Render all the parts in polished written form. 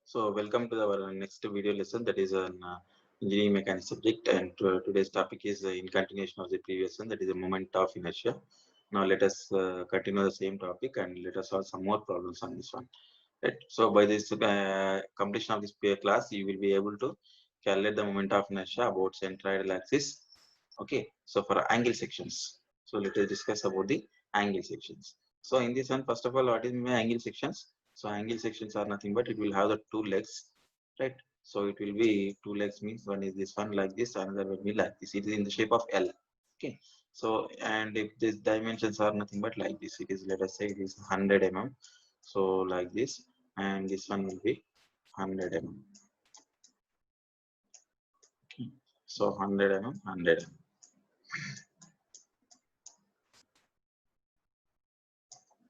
So welcome to our next video lesson, that is an engineering mechanics subject, and today's topic is in continuation of the previous one, that is a moment of inertia. Now let us continue the same topic and let us solve some more problems on this one. Right. So by this completion of this class, you will be able to calculate the moment of inertia about centroidal axis. Okay. So for angle sections. So let us discuss about the angle sections. So in this one, first of all, what is my angle sections? So angle sections are nothing but it will have the two legs, right? So it will be two legs means one is this one like this, another will be like this. It is in the shape of L. Okay. So and if these dimensions are nothing but like this, it is, let us say it is 100 mm. So like this, and this one will be 100 mm. Okay. So 100 mm, 100 mm.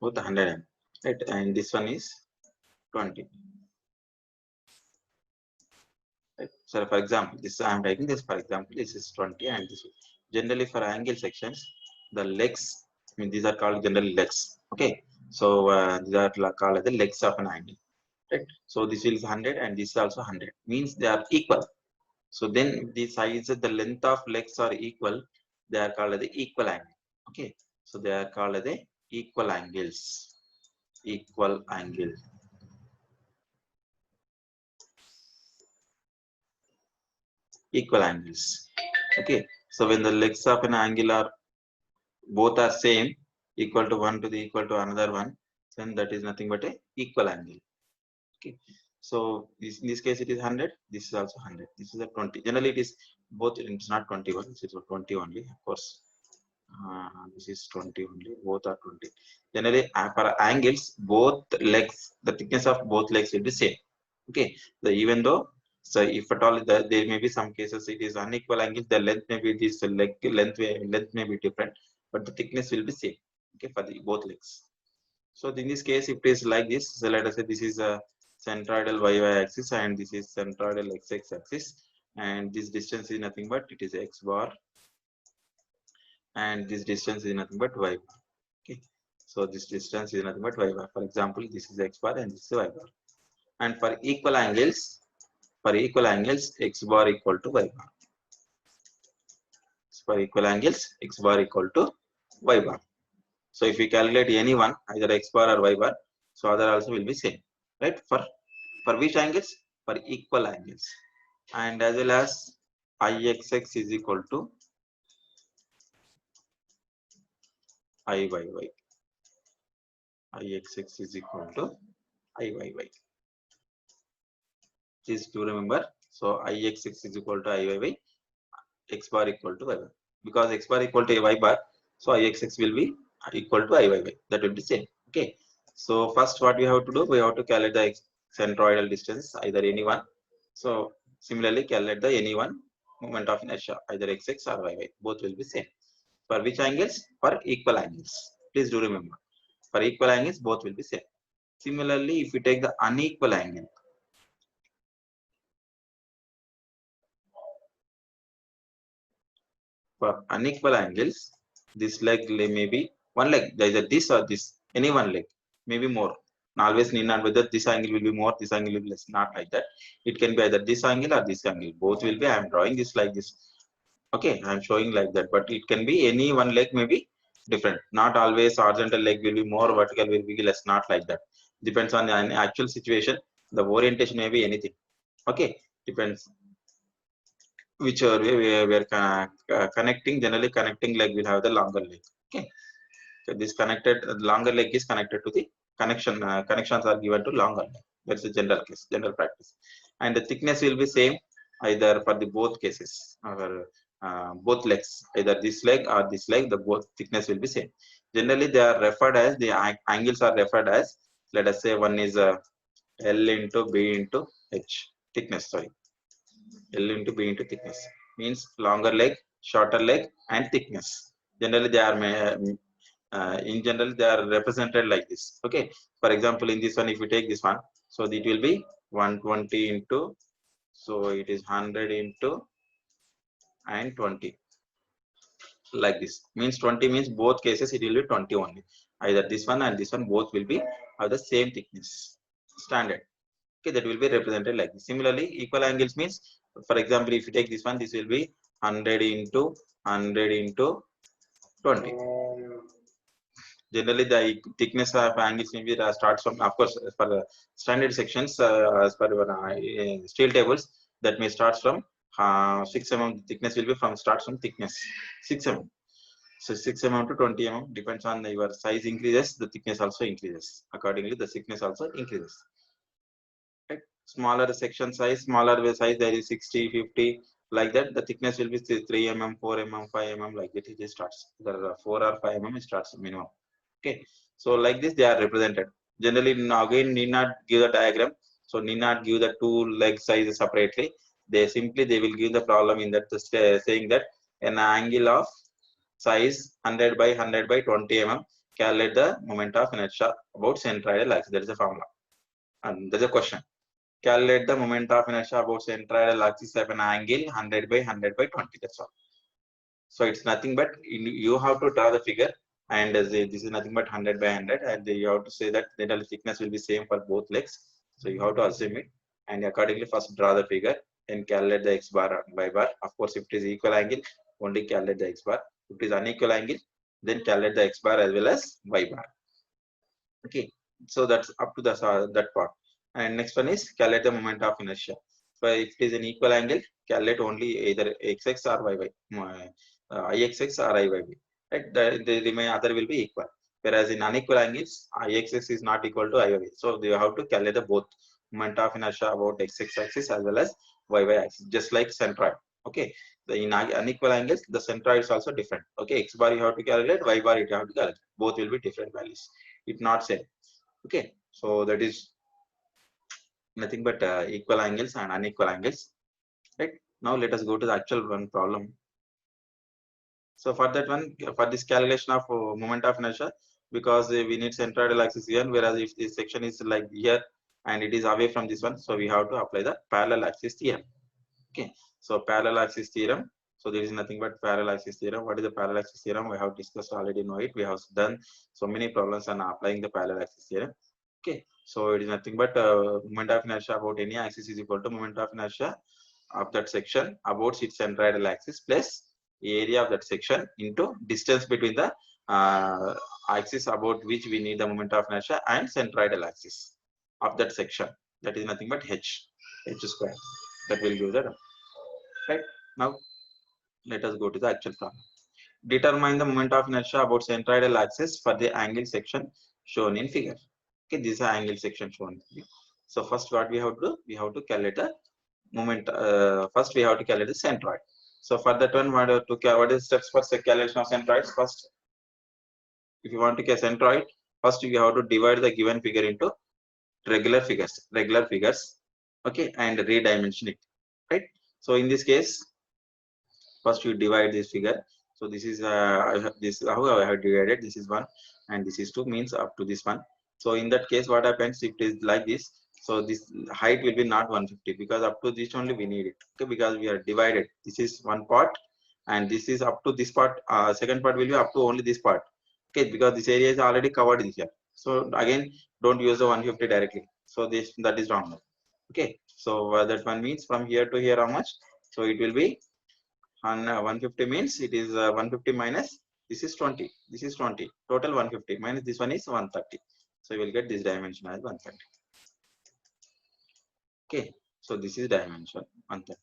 Both 100 mm, right? And this one is 20. Right. So for example, this I am taking this for example, this is 20 and this. Generally for angle sections, the legs, I mean these are called generally legs. Okay, so these are called as the legs of an angle. Right. So this is 100 and this is also 100. Means they are equal. So then the size, the length of legs are equal. They are called as the equal angle. Okay, so they are called as the equal angles. Equal angle. Equal angles. Okay, so when the legs of an angle are both are same, equal to one to the equal to another one, then that is nothing but a equal angle. Okay, so in this case it is 100, this is also 100, this is a 20. Generally it is both, it's not 21, this is 20 only, of course. This is 20 only, both are 20. Generally for angles, both legs, the thickness of both legs will be same. Okay, so even though, so if at all there may be some cases it is unequal angle, the length may be this length may be different, but the thickness will be same. Okay, for the both legs. So in this case, if it is like this, so let us say this is a centroidal y axis and this is centroidal x axis, and this distance is nothing but it is x bar, and this distance is nothing but y bar. Okay, so this distance is nothing but y bar. For example, this is x bar and this is y bar. And for equal angles, x bar equal to y bar. For equal angles, x bar equal to y bar. So if we calculate any one, either x bar or y bar, so other also will be same, right? For which angles? For equal angles. And as well as Ixx is equal to Iyy. Ixx is equal to Iyy. Please do remember. So Ixx is equal to Iyy, x bar equal to y bar. Because x bar equal to y bar, so Ixx will be equal to Iyy. That will be same. Okay. So first what we have to do, we have to calculate the centroidal distance, either any one. So similarly calculate the any one moment of inertia, either xx or yy. Both will be same. For which angles? For equal angles. Please do remember. For equal angles, both will be same. Similarly, if we take the unequal angle, for unequal angles, this leg may be one leg, either this or this, any one leg, maybe more. Always need not whether this angle will be more, this angle will be less, not like that. It can be either this angle or this angle. Both will be, I am drawing this like this. Okay, I am showing like that, but it can be any one leg may be different. Not always horizontal leg will be more, vertical will be less, not like that. Depends on the actual situation. The orientation may be anything. Okay, depends whichever way we are connecting. Generally connecting leg will have the longer leg. Okay, so this connected longer leg is connected to the connection, connections are given to longer leg. That's the general case, general practice. And the thickness will be same either for the both cases, or both legs, either this leg or this leg, the both thickness will be same. Generally they are referred as, the angles are referred as, let us say one is L into B into H thickness, sorry, L into B into thickness, means longer leg, shorter leg, and thickness. Generally they are in general they are represented like this. Okay, for example in this one, if we take this one, so it will be 120 into, so it is 100 into and 20, like this. Means 20 means both cases it will be 20 only, either this one and this one both will be of the same thickness, standard. Okay, that will be represented like this. Similarly, equal angles means, for example, if you take this one, this will be 100 into 100 into 20. Generally, the thickness of angles maybe starts from, of course, as per the standard sections, as per steel tables, that may start from 6 mm. The thickness will be from starts from thickness 6 mm. So 6 mm to 20 mm depends on your size increases, the thickness also increases. Accordingly, the thickness also increases. Right? Smaller section size, smaller size, there is 60, 50, like that. The thickness will be 3 mm, 4 mm, 5 mm, like that. It starts. There are 4 or 5 mm starts minimum. Okay, so like this they are represented. Generally, again, need not give the diagram, so need not give the two leg sizes separately. They will give the problem in that saying that an angle of size 100 by 100 by 20 mm, calculate the moment of inertia about centroidal axis. That is a formula, and there's a question. Calculate the moment of inertia about centroidal axis of an angle 100 by 100 by 20. That's all. So it's nothing but you have to draw the figure, and this is nothing but 100 by 100, and you have to say that the thickness will be same for both legs. So you have to assume it, and accordingly first draw the figure and calculate the x bar and y bar. Of course, if it is equal angle, only calculate the x bar. If it is unequal angle, then calculate the x bar as well as y bar. Okay, so that's up to the that part. And next one is calculate the moment of inertia. So if it is an equal angle, calculate only either xx or yy, ixx or iyy. Right, the remaining other will be equal. Whereas in unequal angles, ixx is not equal to iyy. So you have to calculate the both moment of inertia about xx axis as well as yy axis, just like centroid. Okay, in unequal angles, the centroid is also different. Okay, x bar you have to calculate, y bar you have to calculate. Both will be different values. It not same. Okay, so that is nothing but equal angles and unequal angles. Right, now let us go to the actual one problem. So for that one, for this calculation of moment of inertia, because we need centroidal axis here, whereas if this section is like here and it is away from this one, so we have to apply the parallel axis theorem. Okay, so parallel axis theorem. So there is nothing but parallel axis theorem. What is the parallel axis theorem? We have discussed already, know it. We have done so many problems on applying the parallel axis theorem. Okay, so it is nothing but moment of inertia about any axis is equal to moment of inertia of that section about its centroidal axis plus area of that section into distance between the axis about which we need the moment of inertia and centroidal axis of that section. That is nothing but h square. That will give that. Right, now let us go to the actual problem. Determine the moment of inertia about centroidal axis for the angle section shown in figure. Okay, this is the angle section shown. So first what we have to do, we have to calculate the moment. First we have to calculate the centroid. So for that one, what is the steps for calculation of centroids? First, if you want to get centroid, first you have to divide the given figure into regular figures, okay, and redimension it. Right, so in this case, first you divide this figure. So this is this how I have divided. This is 1 and this is 2, means up to this one. So in that case, what happens if it is like this? So this height will be not 150, because up to this only we need it. Okay, because we are divided. This is one part and this is up to this part. Second part will be up to only this part. Okay, because this area is already covered here. So again, don't use the 150 directly. So that is wrong. Okay, so that one means from here to here how much? So it will be 150, means it is 150 minus this is 20. This is 20. Total 150 minus this one is 130. So you will get this dimension as 130. Okay, so this is dimension 130,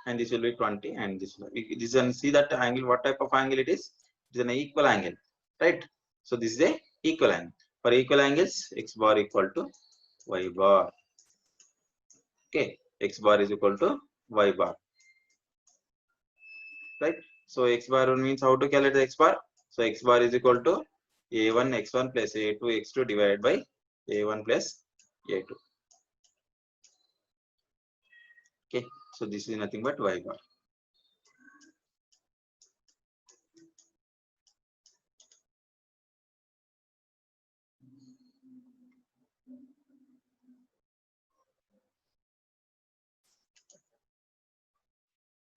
and this will be 20, and this will be, this one, see that angle, what type of angle it is? It is an equal angle, right? So this is a equal angle. For equal angles, x bar equal to y bar. Okay, x bar is equal to y bar. Right, so x bar means how to calculate the x bar? So x bar is equal to a1 x1 plus a2 x2 divided by a1 plus a2. Okay, so this is nothing but y bar.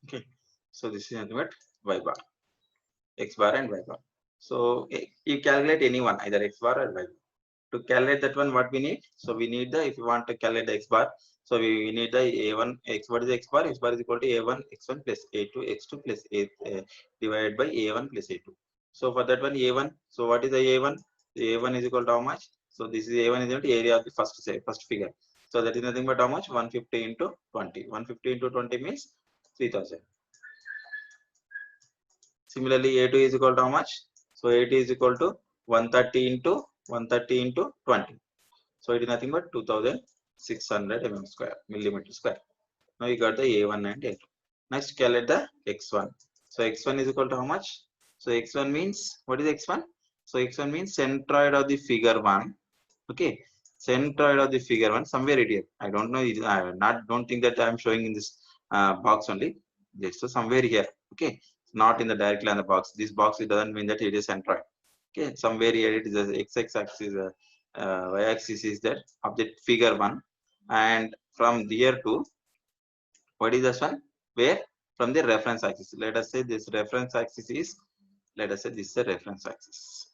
Okay, so this is nothing but y bar, x bar and y bar. So you calculate any one, either x bar or y bar. To calculate that one, what we need? So we need the, if you want to calculate the x bar, So we need the a1 x. What is x bar? X bar is equal to a1 x1 plus a2 x2 plus a divided by a1 plus a2. So for that one a1. So what is the a1? The a1 is equal to how much? So this is a1 is equal to area of the first figure. So that is nothing but how much? 150 into 20. 150 into 20 means 3000. Similarly, a2 is equal to how much? So a2 is equal to 130 into 20. So it is nothing but 2600 millimeter square. Now you got the a1 and a2. Next calculate the x1. So x1 is equal to how much? So x1 means, what is x1? So x1 means centroid of the figure 1. Okay, centroid of the figure 1 somewhere it is. I don't know. I don't think that I am showing in this box only. Just so somewhere here. Okay, not in the directly on the box. This box, it doesn't mean that it is centroid. Okay, somewhere here it is the x axis, y axis is that of the figure 1, and from here to what is this one? Where? From the reference axis. Let us say this reference axis is, let us say this is a reference axis.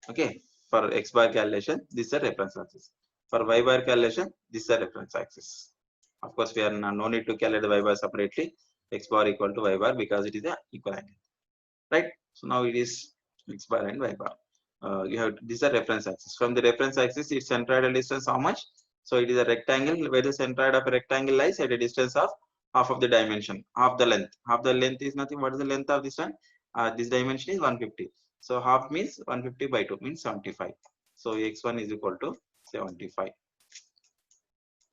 Okay, for x bar calculation, this is a reference axis. For y bar calculation, this is a reference axis. Of course, we are no need to calculate the y bar separately. X bar equal to y bar because it is a equal angle, right? So now it is x bar and y bar. You have this is a reference axis. From the reference axis, its centroidal distance how much? So it is a rectangle where the centroid of a rectangle lies at a distance of half of the dimension, half the length. Half the length is nothing. What is the length of this one? This dimension is 150. So half means 150 by 2 means 75. So x1 is equal to 75.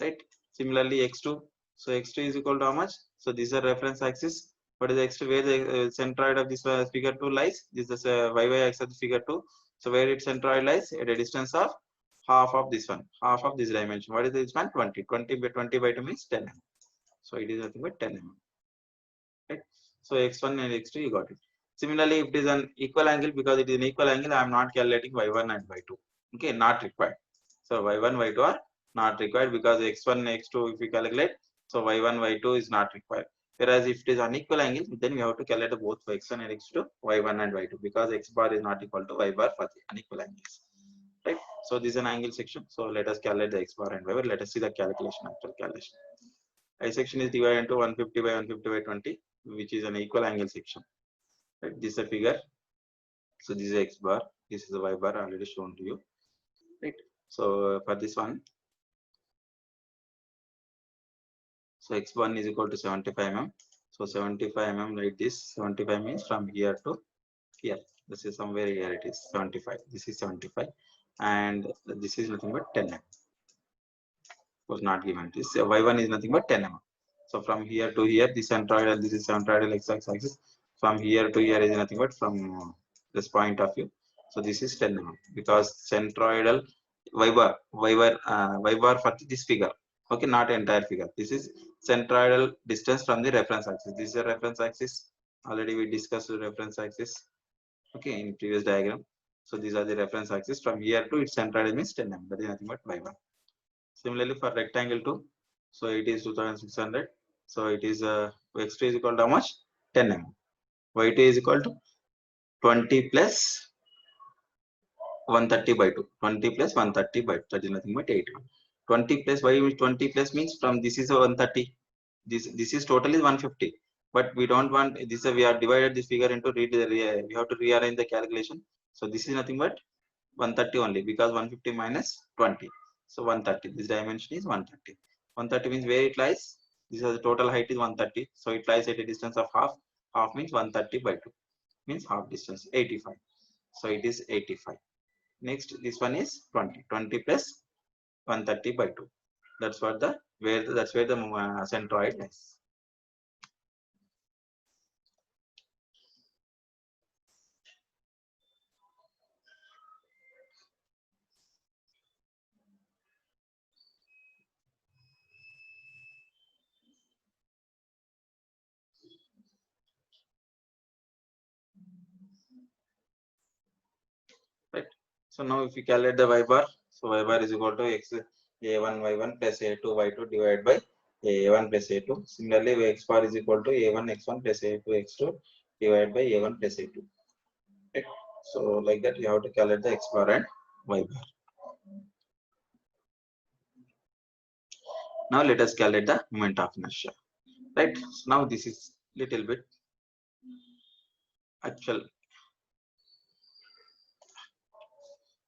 Right. Similarly, x2. So x2 is equal to how much? So this is a reference axis. What is the x2? Where the centroid of this figure 2 lies? This is a y axis of the figure 2. So where its centroid lies at a distance of half of this one, half of this dimension. What is this one? 20. 20 by 2 means 10 mm. So it is nothing but 10 mm. Right. So x1 and x2 you got it. Similarly, if it is an equal angle, because it is an equal angle, I am not calculating y1 and y2. Okay, not required. So y1, y2 are not required because x1 and x2 if we calculate, so y1, y2 is not required. Whereas if it is unequal angle, then we have to calculate both x1 and x2, y1 and y2, because x bar is not equal to y bar for the unequal angles. Right. So this is an angle section. So let us calculate the x bar and y bar. Let us see the calculation, actual calculation. I section is divided into 150 by 150 by 20, which is an equal angle section. Right. This is a figure. So this is x bar. This is the y bar already shown to you. Right. So for this one, so x1 is equal to 75 mm. So 75 mm like this. 75 means from here to here. This is somewhere here it is 75. This is 75, and this is nothing but 10 mm. Was not given. This y1 is nothing but 10 mm. So from here to here, this centroidal, this is centroidal x-axis. From here to here is nothing but from this point of view. So this is 10 mm because centroidal y bar for this figure. Okay, not entire figure. This is centroidal distance from the reference axis. This is a reference axis. Already we discussed the reference axis. Okay, in previous diagram. So these are the reference axis. From here to its centroidal means 10 mm. That is nothing but y1. Similarly, for rectangle 2, so it is 2600. So it is x2 is equal to how much? 10 mm. Y2 is equal to 20 plus 130 by 2. 20 plus 130 by 2. That is nothing but 8. 20 plus y is 20 plus means from this is 130. This is totally 150. But we don't want this. We have divided this figure into we have to rearrange the calculation. So this is nothing but 130 only because 150 minus 20. So 130. This dimension is 130. 130 means where it lies. This is the total height is 130. So it lies at a distance of half. Half means 130 by 2 means half distance 85. So it is 85. Next this one is 20. 20 plus 130 by 2. That's what the that's where the centroid lies. Right. So now if we calculate the y bar, so y bar is equal to x a1 y1 plus a2 y2 divided by a1 plus a2. Similarly, x bar is equal to a1 x1 plus a2 x2 divided by a1 plus a2. Right. So like that, you have to calculate the x bar and y bar. Now let us calculate the moment of inertia. Right. So now this is little bit actual.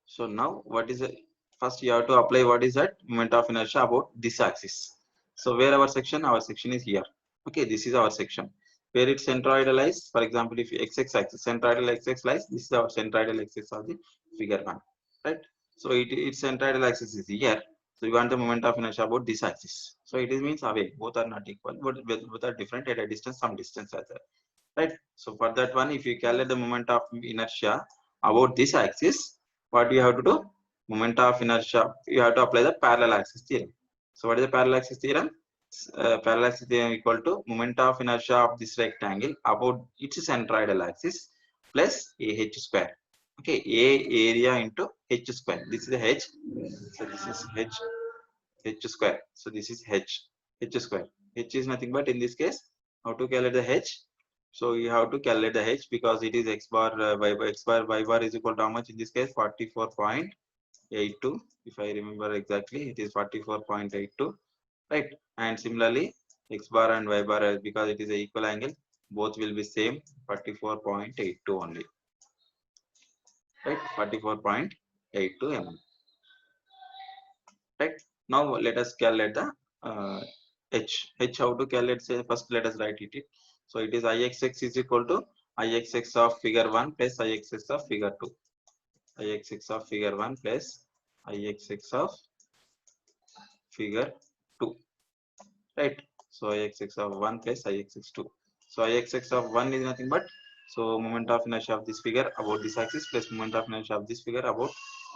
So now what is the first you have to apply what is that moment of inertia about this axis. So where our section? Our section is here. Okay, this is our section. Where it's centroidal lies, for example, if x axis, centroidal x lies, this is our centroidal axis of the figure 1. Right. So its centroidal axis is here. So we want the moment of inertia about this axis. So it is means away. Both are not equal, but both are different at a distance, some distance as well. Right. So for that one, if you calculate the moment of inertia about this axis, what you have to do? Moment of inertia, you have to apply the parallel axis theorem. So what is the parallel axis theorem? Parallel axis theorem equal to moment of inertia of this rectangle about its centroidal axis plus ah square. Okay, a area into h square. This is the h. So this is h square. So this is h square. H is nothing but in this case, how to calculate the h? So you have to calculate the h because it is x bar y bar is equal to how much in this case? 44.82. If I remember exactly, it is 44.82, right? And similarly, x bar and y bar, because it is a equal angle, both will be same 44.82 only, right? 44.82 mm. Right. Now let us calculate the h. How to calculate? Say first let us write it. So it is ixx is equal to ixx of figure 1 plus ixx of figure 2. Ixx of figure 1 plus ixx of figure 2. Right. So ixx of 1 plus ixx 2. So ixx of 1 is nothing but so moment of inertia of this figure about this axis plus moment of inertia of this figure about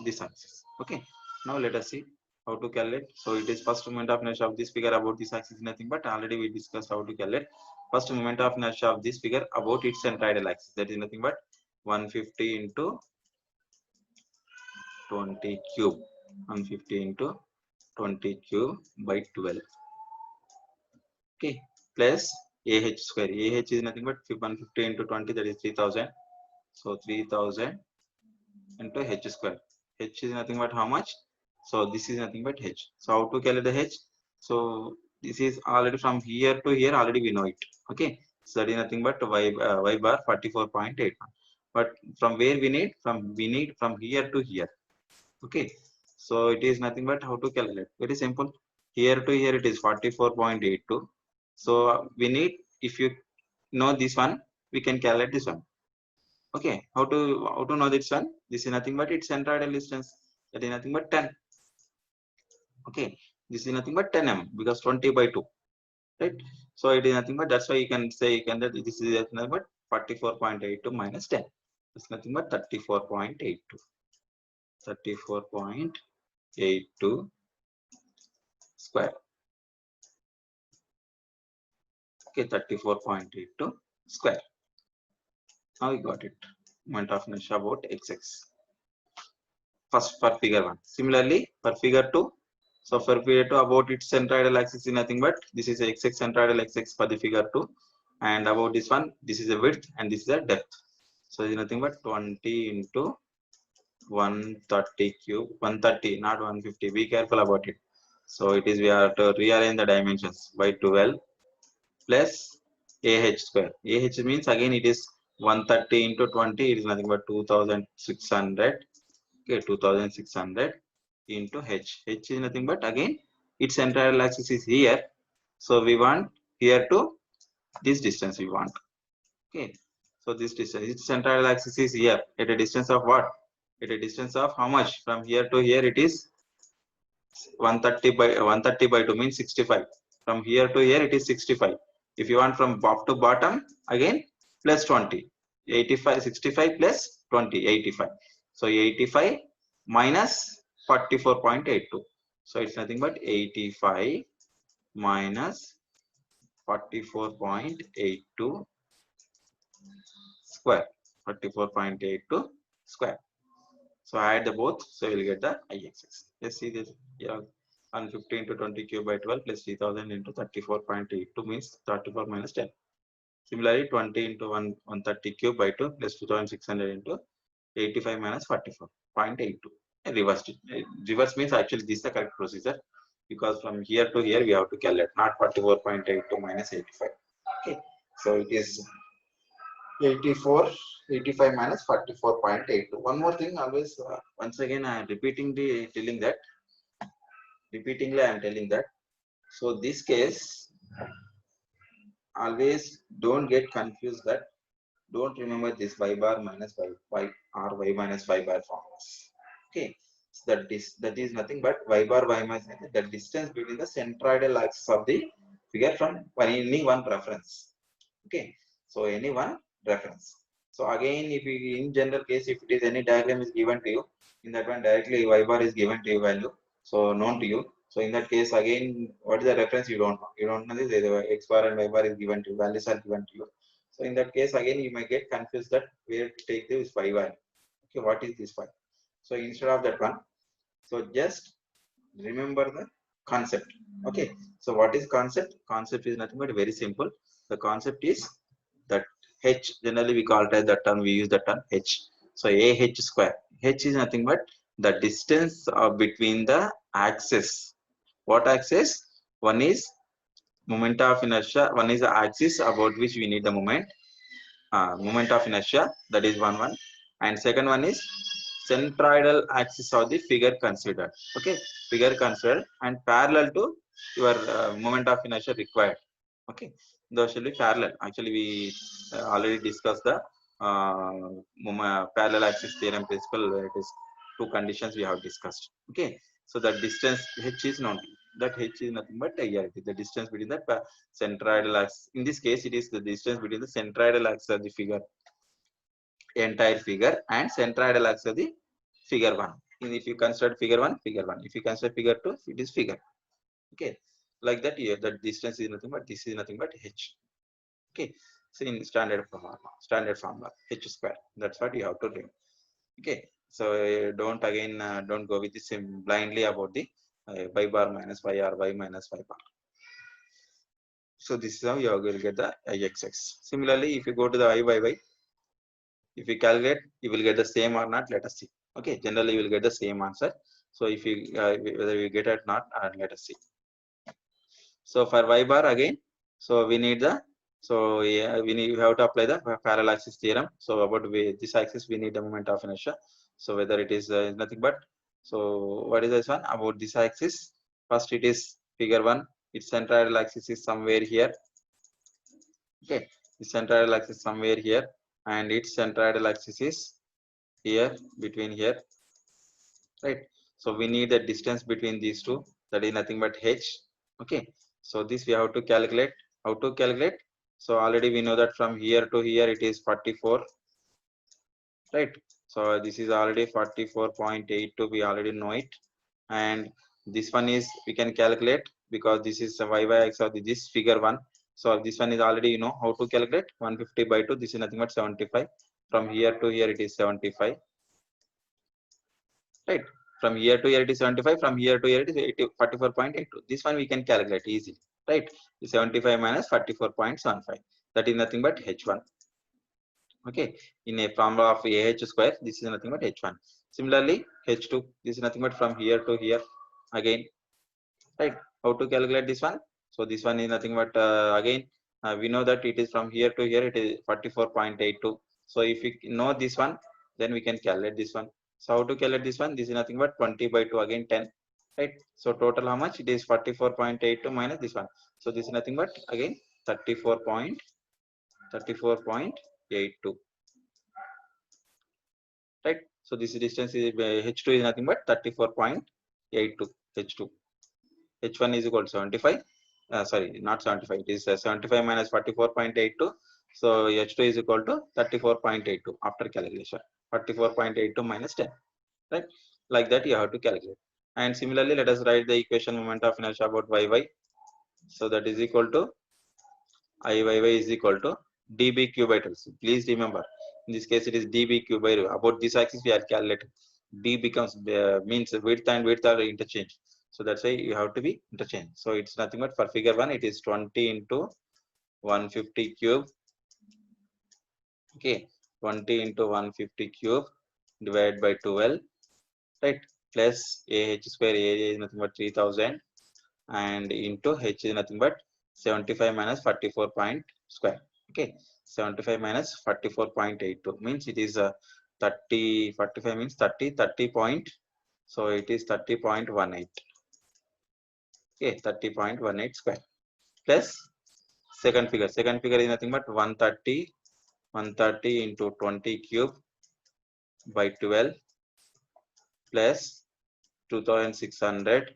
this axis. Okay. Now let us see how to calculate. So it is first moment of inertia of this figure about this axis is nothing but already we discussed how to calculate. First moment of inertia of this figure about its centroidal axis, that is nothing but 150 into 20 cube. 150 into 20 cube by 12. Okay, plus ah square. Ah is nothing but 150 into 20, that is 3000. So 3000 into h square. H is nothing but how much? So this is nothing but h. So how to calculate the h? So this is already from here to here already we know it. Okay, so that is nothing but y bar 44.8. But from where we need? We need from here to here. Okay, so it is nothing but how to calculate. Very simple. Here to here it is 44.82. So we need, if you know this one, we can calculate this one. Okay, how to know this one? This is nothing but its centroidal distance. That is nothing but 10. Okay, this is nothing but 10 mm because 20 by 2. Right. So it is nothing but that's why you can say that this is nothing but 44.82 minus 10. It's nothing but 34.82. 34.82 square. Okay, 34.82 square. Now we got it. Moment of inertia about xx. First for figure 1. Similarly, for figure 2. So for figure 2, about its centroidal axis is nothing but this is xx centroidal xx for the figure 2. And about this one, this is the width and this is the depth. So it is nothing but 20 into 130 cube, 130, not 150. Be careful about it. So it is we have to rearrange the dimensions by 12 plus ah square. Ah means again it is 130 into 20, it is nothing but 2600. Okay, 2600 into h. H is nothing but again its central axis is here. So we want here to this distance we want. Okay, so this distance, its central axis is here at a distance of what? At a distance of how much? From here to here it is 130 by 130 by 2 means 65. From here to here it is 65. If you want from top to bottom, again plus 20. 85, 65 plus 20, 85. So 85 minus 44.82. So it's nothing but 85 minus 44.82 square. 44.82 square. So add the both, so you'll get the ixx. Let's see this. Yeah, 150 into 20 cube by 12 plus 3000 into 34.82 means 34 minus 10. Similarly, 20 into 130 cube by 2 plus 2600 into 85 minus 44.82. Reversed it. Reverse means actually this is the correct procedure. because from here to here we have to calculate, not 44.82 minus 85. Okay, so it is 85 minus 44.82. One more thing, always once again I am repeatingly I am telling that. So this case, always don't get confused that, don't remember this y bar minus y or y minus y bar formulas. Okay, so that is nothing but y bar y minus the distance between the centroidal axis of the figure from any one reference. Okay, so any one reference. So again, if you, in general case, if it is any diagram is given to you, in that one directly y bar is given to you value, so known to you. So in that case, again, what is the reference, you don't know. You don't know this, the x bar and y bar is given to you, values are given to you. So in that case, again, you may get confused that where to take this y value. Okay, what is this y? So instead of that one, so just remember the concept. Okay, so what is concept? Concept is nothing but very simple. The concept is that h, generally we call it as the term, we use the term h. So a h square, h is nothing but the distance between the axis. What axis? One is moment of inertia, one is the axis about which we need the moment of inertia, that is one, and second one is centroidal axis of the figure considered. Okay, figure considered and parallel to your moment of inertia required. Okay, those shall be parallel. Actually, we already discussed the parallel axis theorem principle, where it is two conditions we have discussed. Okay, so the distance h is known. That h is nothing but here it is the distance between the centroidal axis. In this case, it is the distance between the centroidal axis of the figure, entire figure, and centroidal axis of the figure 1. If you consider figure 1, figure 1. If you consider figure 2, it is figure. Okay, like that here, that distance is nothing but, this is nothing but h. Okay, so in standard formula h square, that's what you have to do. Okay, so don't again don't go with this blindly about the y bar minus y or y minus y bar. So this is how you are going to get the ixx. Similarly, if you go to the iyy, if you calculate, you will get the same or not, let us see. Okay, generally you will get the same answer. So if you whether you get it or not, let us see. So for y bar again, so we need the, so yeah, we have to apply the parallel axis theorem. So about this axis, we need the moment of inertia. So whether it is nothing but, so what is this one about this axis? First, it is figure 1. Its centroidal axis is somewhere here. Okay, the centroidal axis somewhere here, and its centroidal axis is here, between here, right? So we need the distance between these two, that is nothing but h. Okay, so this we have to calculate. How to calculate? So already we know that from here to here it is 44, right? So this is already 44.82, we already know it. And this one is, we can calculate, because this is a y axis of this figure 1. So this one is already, you know how to calculate. 150 by 2, this is nothing but 75. From here to here it is 75, right? From here to here it is 75, from here to here it is 44.82. This one we can calculate easily, right? 75 minus 44.75, that is nothing but h1. Okay, in a formula of ah square, this is nothing but h1. Similarly, h2, this is nothing but from here to here again, right? How to calculate this one? So this one is nothing but again we know that it is from here to here it is 44.82. So if we know this one, then we can calculate this one. So how to calculate this one? This is nothing but 20 by 2, again 10, right? So total how much? It is 44.82 minus this one. So this is nothing but again 34.82, right? So this distance is h2 is nothing but 34.82 h2. h1 is equal to 75. Sorry, not 75. It is 75 minus 44.82. So h2 is equal to 34.82 after calculation. 44.82 minus 10, right? Like that you have to calculate. And similarly, let us write the equation moment of inertia about yy. So that is equal to Iyy is equal to db q by 2. So please remember, in this case it is db q by 2. About this axis we are calculating. D becomes means width and width are interchange. So that's why you have to be interchange. So it's nothing but for figure 1 it is 20 into 150 cube. Okay, 20 into 150 cube divided by 12, right? Plus ah square, area is nothing but 3000. and into h is nothing but 75 minus 44 point square. Okay, 75 minus 44.82 means it is 30, 45 means 30, 30 point, so it is 30.18. Okay, 30.18 square plus second figure. Second figure is nothing but 130 into 20 cube by 12 plus 2600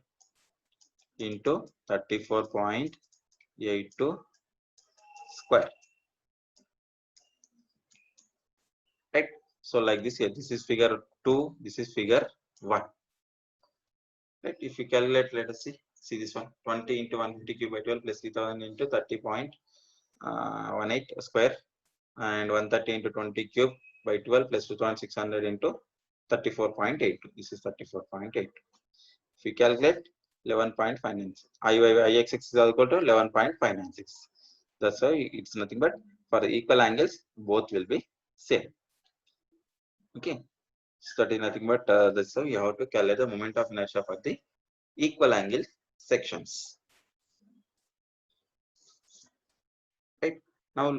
into 34.82 square. Right? So like this here, this is figure 2, this is figure 1. Right? If you calculate, let us see this one, 20 into 150 cube by 12 plus 3000 into 30.18 square, and 130 into 20 cube by 12 plus 2600 into 34.82. This is 34.8. If you calculate 11.596, Ix is equal to 11.596. That's why it's nothing but for the equal angles, both will be same. Okay, so that is nothing but that's how you have to calculate the moment of inertia for the equal angle sections. Right, now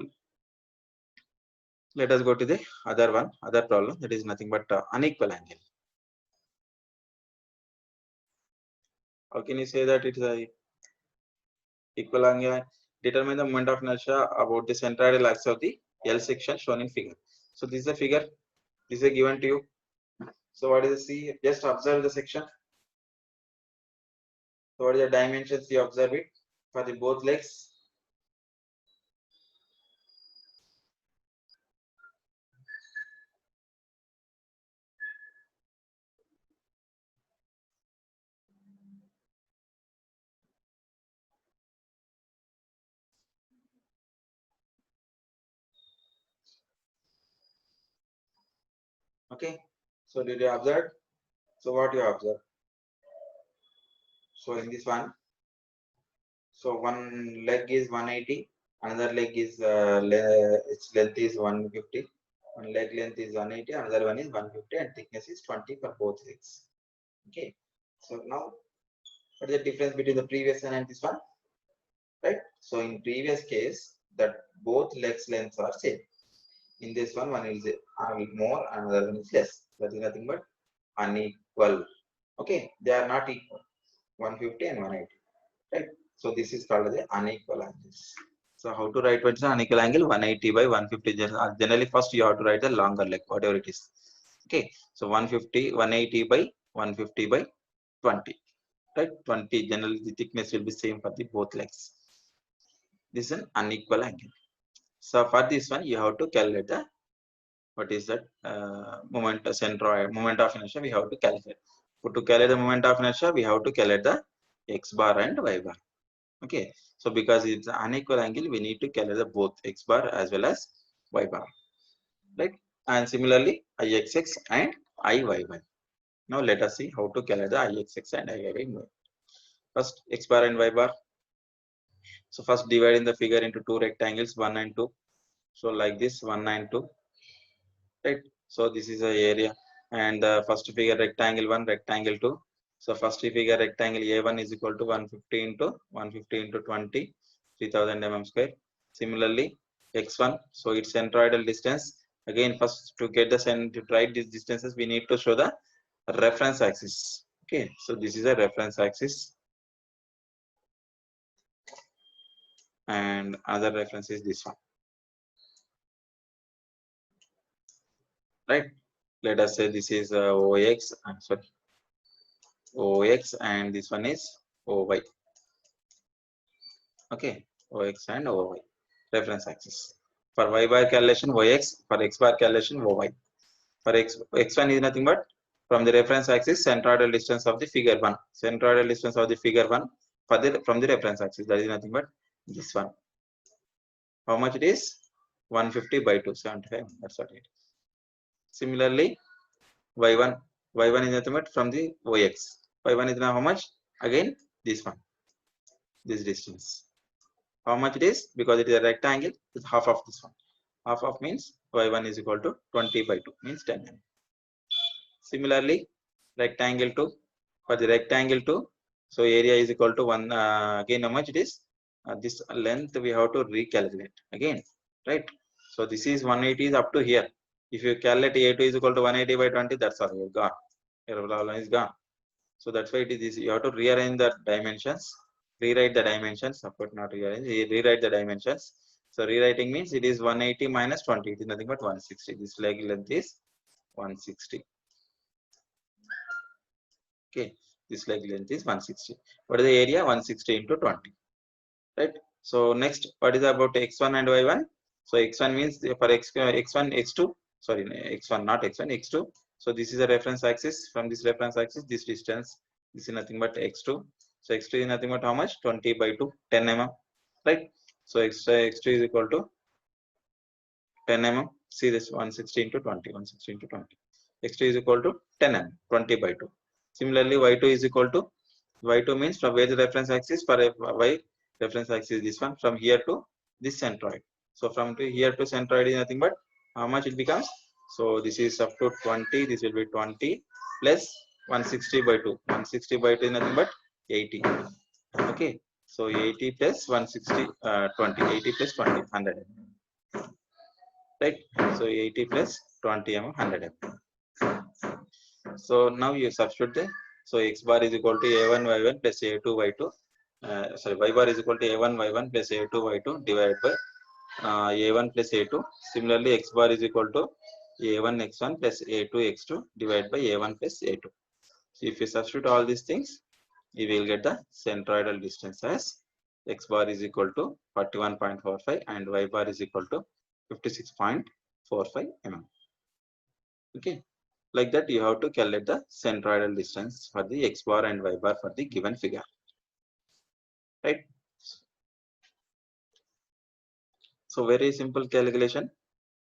let us go to the other problem, that is nothing but unequal angle. How can you say that it is a equal angle? Determine the moment of inertia about the centroidal axis of the L section shown in figure. So this is a figure. This is given to you. So what is the C? Just observe the section. So what is the dimensions? You observe it for the both legs. Okay. So did you observe? So what you observe? So in this one, so one leg is 180, another leg is its length is 150. One leg length is 180, another one is 150, and thickness is 20 for both legs. Okay. So now, what is the difference between the previous one and this one? Right. So in previous case, that both legs lengths are same. In this one, one is more, another one is less. That is nothing but unequal. Okay, they are not equal. 150 and 180. Right. So this is called the unequal angles. So how to write what is the unequal angle? 180 by 150. Generally, first you have to write the longer leg, whatever it is. Okay. So 150, 180 by 150 by 20. Right. 20. Generally, the thickness will be same for the both legs. This is an unequal angle. So for this one, you have to calculate the what is that moment centroid moment of inertia. We have to calculate. To calculate the moment of inertia, we have to calculate the x bar and y bar. Okay, so because it's an unequal angle, we need to calculate the both x bar as well as y bar, right? And similarly, ixx and iyy. Now let us see how to calculate the ixx and iyy. First, x bar and y bar. So first dividing the figure into two rectangles, 1 and 2. So like this, 1 and 2. Right, so this is the area, and the first figure rectangle 1, rectangle 2. So first figure rectangle A1 is equal to 150 into 150 into 20, 3000 mm square. Similarly, x1, so its centroidal distance. Again, first to get the to write these distances, we need to show the reference axis. Okay, so this is a reference axis, and other reference is this one. Right, let us say this is OX, I'm sorry, OX, and this one is OY. Okay, OX and OY, reference axis. For y bar calculation OX, for x bar calculation OY. For x1 is nothing but from the reference axis centroidal distance of the figure 1. Centroidal distance of the figure 1 for the from the reference axis, that is nothing but this one. How much it is? 150 by 275. That's what it is. Similarly, y1 is nothing but from the OX. Y1 is now how much? Again this one, this distance. How much it is? Because it is a rectangle, it's half of this one. Half of means y1 is equal to 20 by 2 means 10 mm. Similarly, rectangle 2, for the rectangle 2, So area is equal to 1, again how much it is, this length we have to recalculate again, right? So this is 180 is up to here. If you calculate A2 is equal to 180 by 20, that's all, you're gone, your problem is gone. So that's why it is this. You have to rearrange the dimensions, rewrite the dimensions, support not rearrange, rewrite the dimensions. So rewriting means it is 180 minus 20, it is nothing but 160. This leg length is 160. Okay, this leg length is 160. What is the area? 160 into 20, right? So next, what is about x1 and y1? So x1 means for x1 x2, sorry, x1 not x1 x2. So this is a reference axis. From this reference axis, this distance, this is nothing but x2. So x2 is nothing but how much? 20 by 2, 10 mm, right? So x2 is equal to 10 mm. See this, 160 into 20, 160 into 20. X2 is equal to 10 mm, 20 by 2. Similarly, y2 is equal to, y2 means from where the reference axis, for y reference axis is this one, from here to this centroid. So from here to centroid is nothing but how much it becomes. So this is up to 20, this will be 20 plus 160 by 2. 160 by 2 is nothing but 80. Okay, so 80 plus 160, 20, 80 plus 20, 100. Right? So 80 plus 20 mm, 100 mm. So now you substitute the, so x bar is equal to a1 y1 plus a2 y2. Sorry, y bar is equal to a1 y1 plus a2 y2 divided by a1 plus a2. Similarly, x bar is equal to a1 x1 plus a2 x2 divided by a1 plus a2. So if you substitute all these things, you will get the centroidal distance as x bar is equal to 41.45 and y bar is equal to 56.45 mm. Okay, like that you have to calculate the centroidal distance for the x bar and y bar for the given figure, right? So very simple calculation.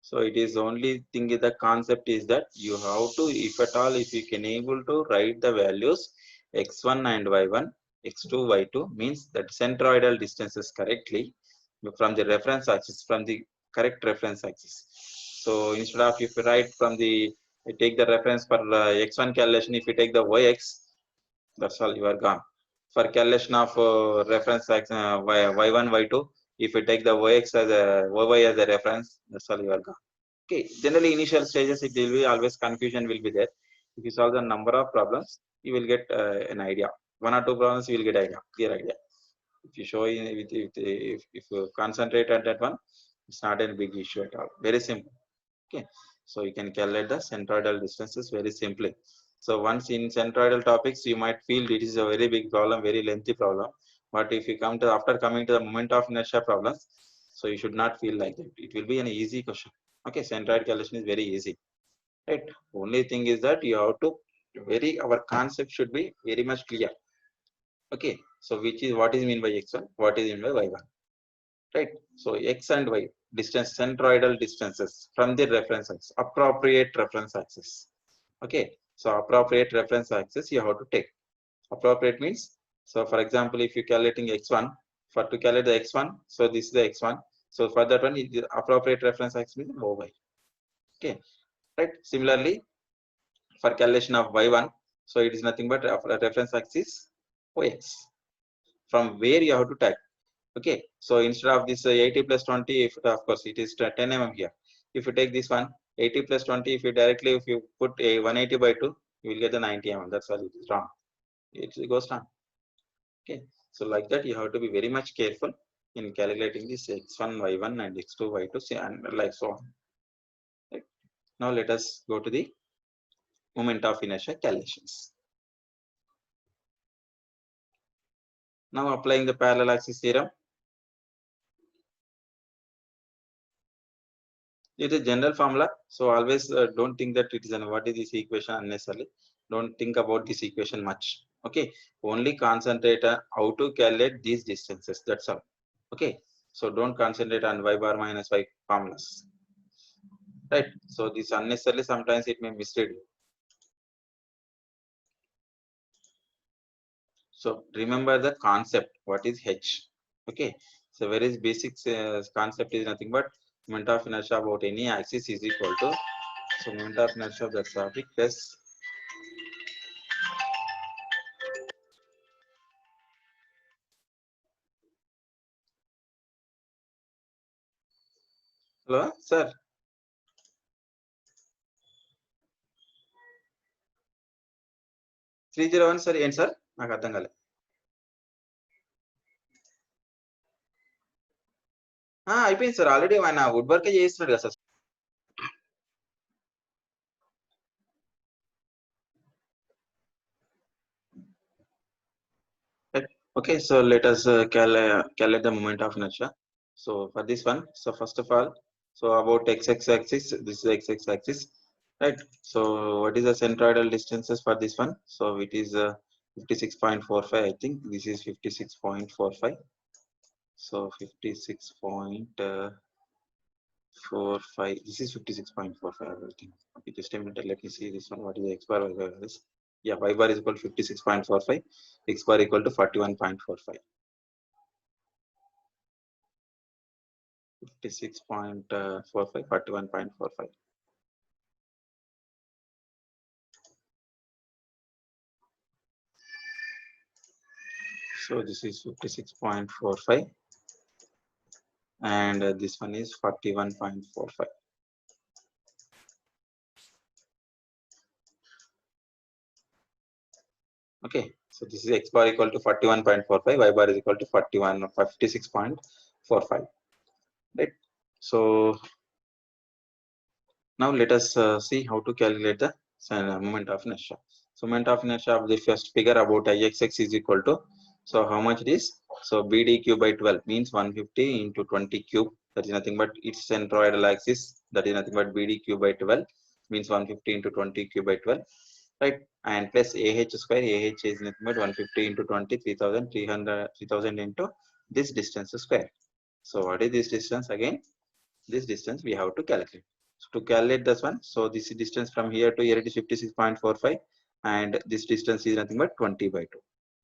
So it is only thing is the concept is that you have to, if at all, if you can able to write the values x1 and y1, x2, y2 means that centroidal distances correctly from the reference axis, from the correct reference axis. So instead of if you write from the, you take the reference for x1 calculation, if you take the yx, that's all, you are gone. For calculation of reference axis, y1, y2, if you take the yx as a y as a reference, that's all, you are gone. Okay, generally initial stages it will be always confusion will be there. If you solve the number of problems, you will get an idea. One or two problems you will get idea, clear idea. If you show in if you concentrate at that one, it's not a big issue at all. Very simple. Okay, so you can calculate the centroidal distances very simply. So once in centroidal topics, you might feel it is a very big problem, very lengthy problem. But if you come to, after coming to the moment of inertia problems, so you should not feel like that. It will be an easy question. Okay, centroid calculation is very easy, right? Only thing is that you have to our concept should be very much clear. Okay, so which is what is mean by x1, what is mean by y1, right? So x and y distance, centroidal distances from the reference axis, appropriate reference axis. Okay, so appropriate reference axis you have to take. Appropriate means, so for example, if you calculating x1, for to calculate the x1, so this is the x1. So for that one, the appropriate reference axis is y. Okay, right? Similarly, for calculation of y1, so it is nothing but a reference axis yx. From where you have to take. Okay, so instead of this 80 plus 20, if of course it is 10 mm here. If you take this one 80 plus 20, if you directly, if you put a 180 by 2, you will get the 90 mm. That's why it is wrong. It goes wrong. Okay, so like that you have to be very much careful in calculating this x1 y1 and x2 y2 and like so on. Right. Now let us go to the moment of inertia calculations. Now applying the parallel axis theorem. It is general formula, so always don't think that it is an what is this equation unnecessarily. Don't think about this equation much. Okay, only concentrate on how to calculate these distances, that's all. Okay, so don't concentrate on y bar minus y formulas, right? So this unnecessarily sometimes it may mislead you. So remember the concept, what is h. Okay, so very basic concept is nothing but moment of inertia about any axis is equal to, so moment of inertia of that fabric plus Hello, sir. Three zero one sir ఏంటి sir నాకు అర్థం కాలేదు. అయిపోయింది sir already ఆయన wood work చేస్తున్నాడు కదా sir. Okay, so let us calculate the moment of inertia. So for this one, so first of all, so about x axis, this is x axis, right? So what is the centroidal distances for this one? So it is 56.45. I think this is 56.45. So 56.45. This is 56.45. I think. Okay, just a minute. Let me see this one. What is the x bar? Y bar is? Yeah, y bar is equal to 56.45. X bar equal to 41.45. 56.45, 41.45. So this is 56.45 and this one is 41.45. Okay, so this is x bar equal to 41.45, y bar is equal to 56.45, right? So now let us see how to calculate the moment of inertia. So moment of inertia of the first figure about Ixx is equal to, so how much it is? So BD cube by 12 means 150 into 20 cube, that is nothing but its centroidal axis, that is nothing but BD cube by 12 means 150 into 20 cube by 12, right? And plus AH square, AH is nothing but 150 into 20, 3000 into this distance square. So what is this distance again? This distance we have to calculate. So to calculate this one, so this distance from here to here it is 56.45 and this distance is nothing but 20 by 2,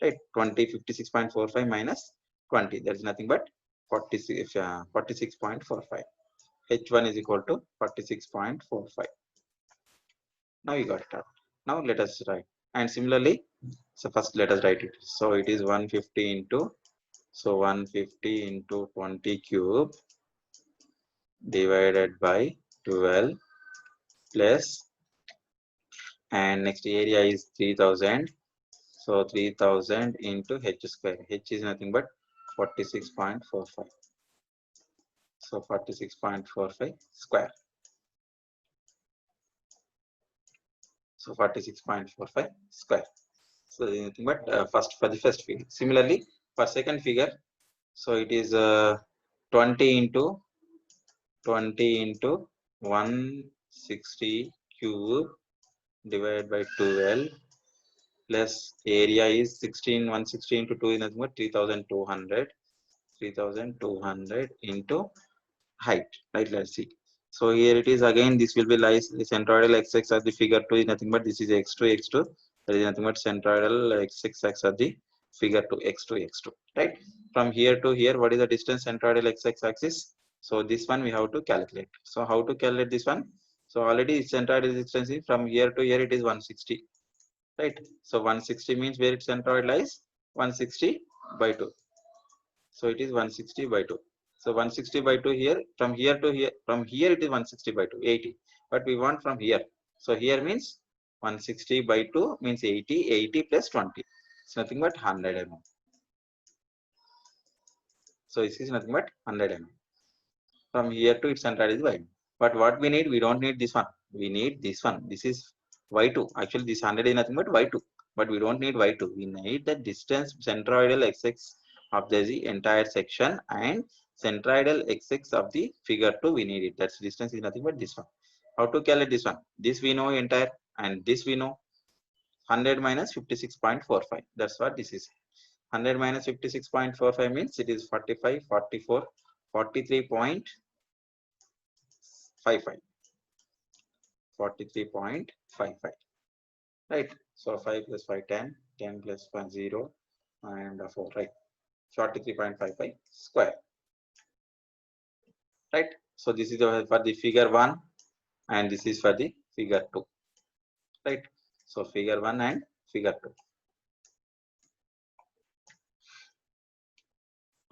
right? 20, 56.45 minus 20, that is nothing but 46.45. H1 is equal to 46.45. Now you got it out. Now let us write, and similarly, so first let us write it. So it is 150 into, so 150 into 20 cube divided by 12 plus, and next area is 3000, so 3000 into h square, h is nothing but 46.45, so 46.45 square, so 46.45 square. So nothing but first for the first figure. Similarly for second figure, so it is 20 into 160 cube divided by 12 plus area is 16, 160 into 2 is nothing but 3200, 3200 into height, right? Let's see. So here it is again, this will be lies the centroidal x-axis of the figure 2 is nothing but this is x2, x2, that is nothing but centroidal x-axis of the figure 2, x2, x2, right? From here to here, what is the distance centroidal x-axis? So this one we have to calculate. So how to calculate this one? So already centroidal distance is from here to here it is 160, right? So 160 means where its centroid lies, 160 by 2, so it is 160 by 2. So 160 by 2 here, from here to here, from here it is 160 by 2, 80, but we want from here. So here means 160 by 2 means 80, 80 plus 20, it's nothing but 100 mm. So this is nothing but 100 mm. From here to its centroid is y. But what we need, we don't need this one, we need this one. This is y2. Actually this 100 is nothing but y2, but we don't need y2. We need the distance centroidal x-axis of the entire section and centroidal x-axis of the figure 2, we need it. That's distance is nothing but this one. How to calculate this one? This we know entire and this we know. 100 minus 56.45, that's what this is. 100 minus 56.45 means it is 45, 44, 43.55, 43.55, right? So 5 plus 5, 10, 10 plus 1, 0 and 4, right? 43.55 square, right? So this is for the figure 1 and this is for the figure 2, right? So figure 1 and figure 2.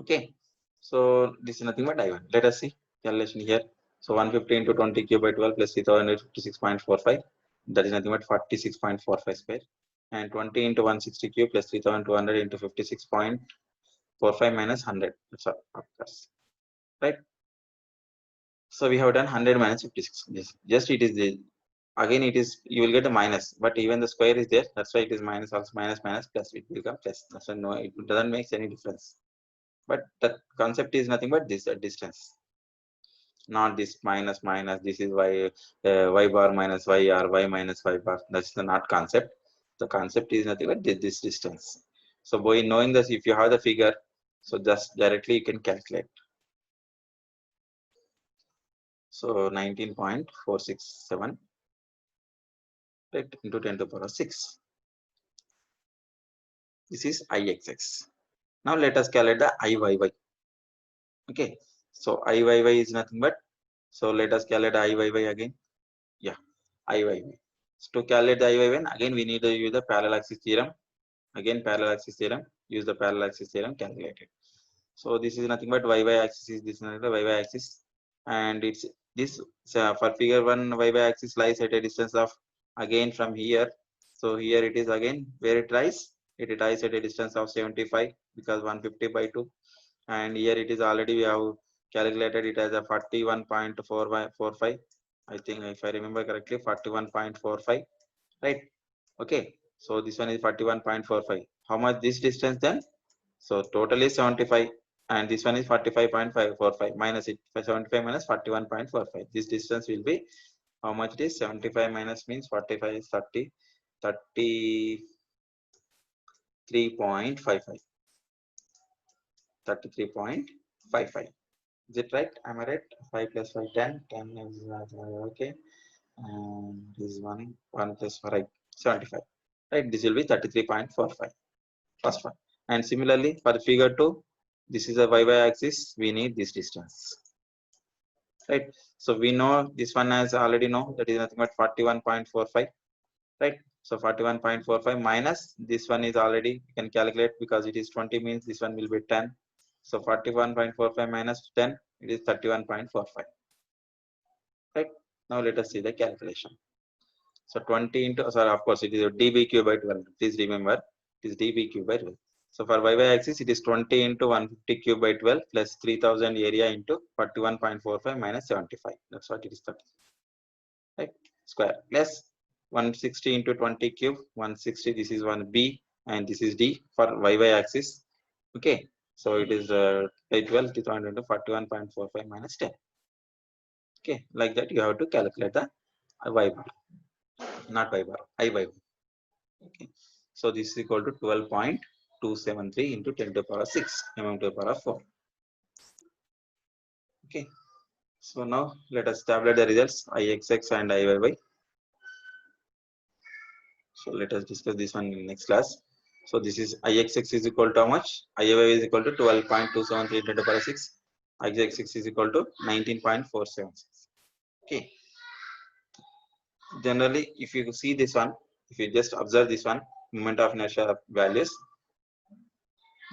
Okay, so this is nothing but I1. Let us see calculation here. So 150 into 20 cube by 12 plus 3056.45. That is nothing but 46.45 square. And 20 into 160 cube plus 3200 into 56.45 minus 100. That's all, of course. Right. So we have done 100 minus 56. Just it is the, again it is, you will get a minus, but even the square is there. That's why it is minus, also minus minus plus, it will become plus. That's why no, it doesn't make any difference. But the concept is nothing but this distance, not this minus minus. This is y bar minus y or y minus y bar. That's the not concept. The concept is nothing but this distance. So by knowing this, if you have the figure, so just directly you can calculate. So 19.467 right into 10 to the power 6. This is Ixx. Now let us calculate the Iyy. Okay, so Iyy is nothing but, so let us calculate Iyy again. Yeah, Iyy. So to calculate the Iyy, again we need to use the parallel axis theorem. Again parallel axis theorem. Use the parallel axis theorem, calculate it. So this is nothing but y axis is this, the y axis, and it's this. So for figure 1, y axis lies at a distance of, again from here. So here it is again where it lies. It lies at a distance of 75 because 150 by 2, and here it is already we have calculated it as a 41.45. I think if I remember correctly, 41.45, right? Okay, so this one is 41.45. How much this distance then? So total is 75, and this one is 45.545 minus it, 75 minus 41.45. This distance will be how much it is? 75 minus means 45 is 30, 33.55. 33.55. Is it right? Am I right? 5 plus 5, 10. 10 is okay. And this one, 1 plus 4, right? 75. Right? This will be 33.45. First one. And similarly, for figure 2, this is a y axis. We need this distance. Right? So we know this one as already know, that is nothing but 41.45. Right? So 41.45 minus this one is already, you can calculate because it is 20 means this one will be 10. So 41.45 minus 10, it is 31.45. Right? Now let us see the calculation. So 20 into, sorry, of course it is dB cube by 12. Please remember, it is dB cube by 12. So for y axis, it is 20 into 150 cube by 12 plus 3000 area into 41.45 minus 75. That's what it is, 30. Right? Square plus 160 into 20 cube, 160. This is 1b and this is d for y axis. Okay, so it is 12 into 41.45 minus 10. Okay, like that you have to calculate the y bar, not y bar, I y bar. Okay, so this is equal to 12.273 into 10 to the power 6 mm to the power 4. Okay, so now let us tabulate the results Ixx and Iyy. So let us discuss this one in next class. So this is Ixx is equal to how much? Iyy is equal to 12.273 into 10 to the power 6. Ixx is equal to 19.476. Okay. Generally, if you see this one, if you just observe this one, moment of inertia values,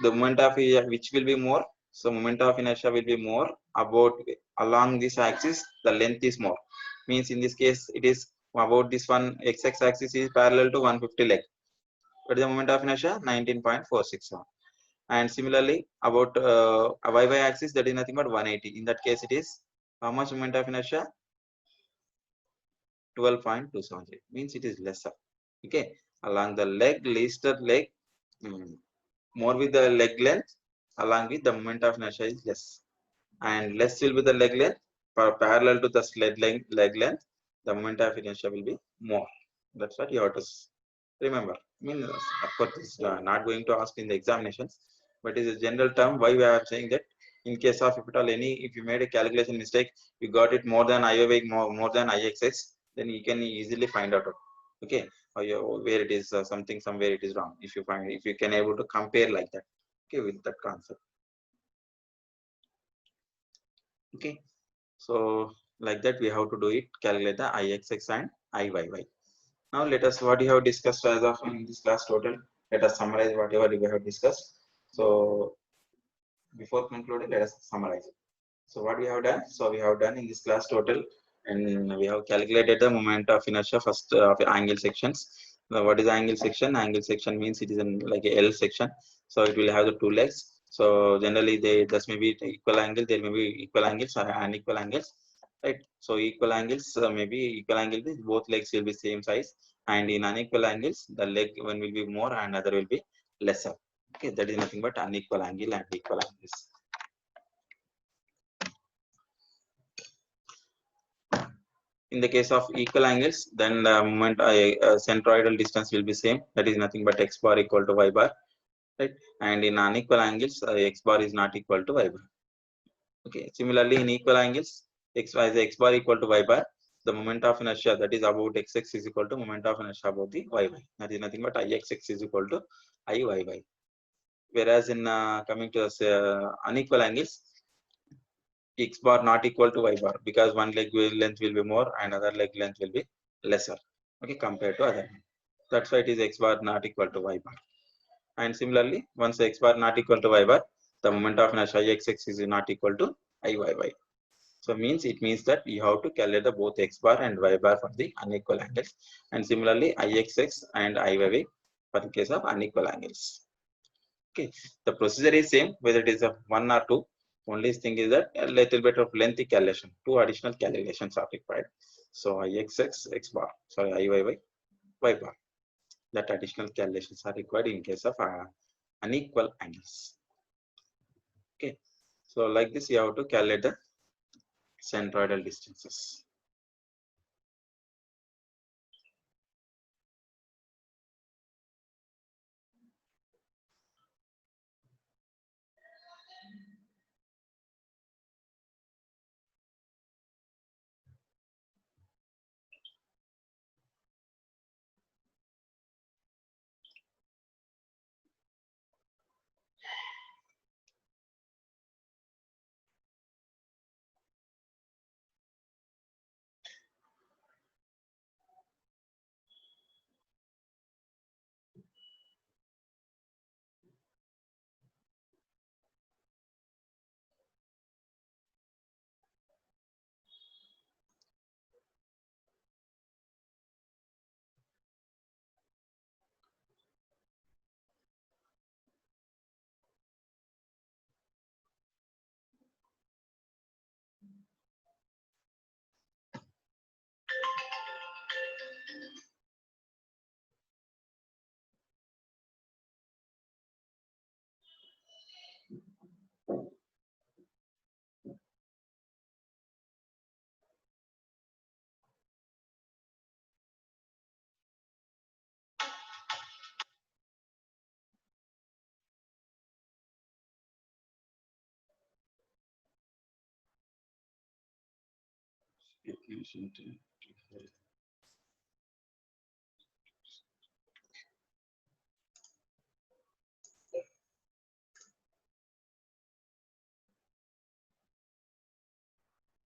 the moment of inertia which will be more, so moment of inertia will be more about along this axis, the length is more, means in this case it is about this one, x axis is parallel to 150 leg, but the moment of inertia 19.467. And similarly about y axis, that is nothing but 180. In that case it is how much moment of inertia? 12.273, means it is lesser. Okay, along the leg, leaster leg, more with the leg length, along with the moment of inertia is less, and less will be the leg length parallel to the leg length, the moment of inertia will be more. That's what you have to remember. I mean, of course, it's not going to ask in the examinations, but it is a general term. Why we are saying that in case of if at all if you made a calculation mistake, you got it more than Iyy, more than Ixx, then you can easily find out. Okay, or where it is something somewhere it is wrong. If you find, if you can able to compare like that, okay, with that concept. Okay, so like that we have to do it, calculate the Ixx and Iyy. Now let us, what you have discussed as of in this class total, let us summarize whatever we have discussed. So before concluding, let us summarize it. So what we have done? So we have done in this class total, and we have calculated the moment of inertia first of angle sections. Now, what is angle section? Angle section means it is in like a L section. So it will have the two legs. So generally they thus may be equal angle. There may be equal angles or unequal angles, right? So equal angles maybe equal angle is both legs will be same size, and in unequal angles the leg one will be more and other will be lesser. Okay, that is nothing but unequal angle and equal angles. In the case of equal angles, then the moment centroidal distance will be same. That is nothing but x bar equal to y bar, right? And in unequal angles, x bar is not equal to y bar. Okay. Similarly, in equal angles, x bar equal to y bar, the moment of inertia that is about xx is equal to moment of inertia about the yy. That is nothing but ixx is equal to iyy. Whereas in coming to unequal angles, x bar not equal to y bar because one leg length will be more and other leg length will be lesser, okay, compared to other. That's why it is x bar not equal to y bar. And similarly, once x bar not equal to y bar, the moment of inertia ixx is not equal to iyy. So it means that you have to calculate the both x bar and y bar for the unequal angles, and similarly ixx and iyy for the case of unequal angles. Okay, the procedure is same whether it is a one or two. Only thing is that a little bit of lengthy calculation, two additional calculations are required. So ixx x bar, sorry iyy y bar. That additional calculations are required in case of unequal angles. Okay, so like this you have to calculate the centroidal distances.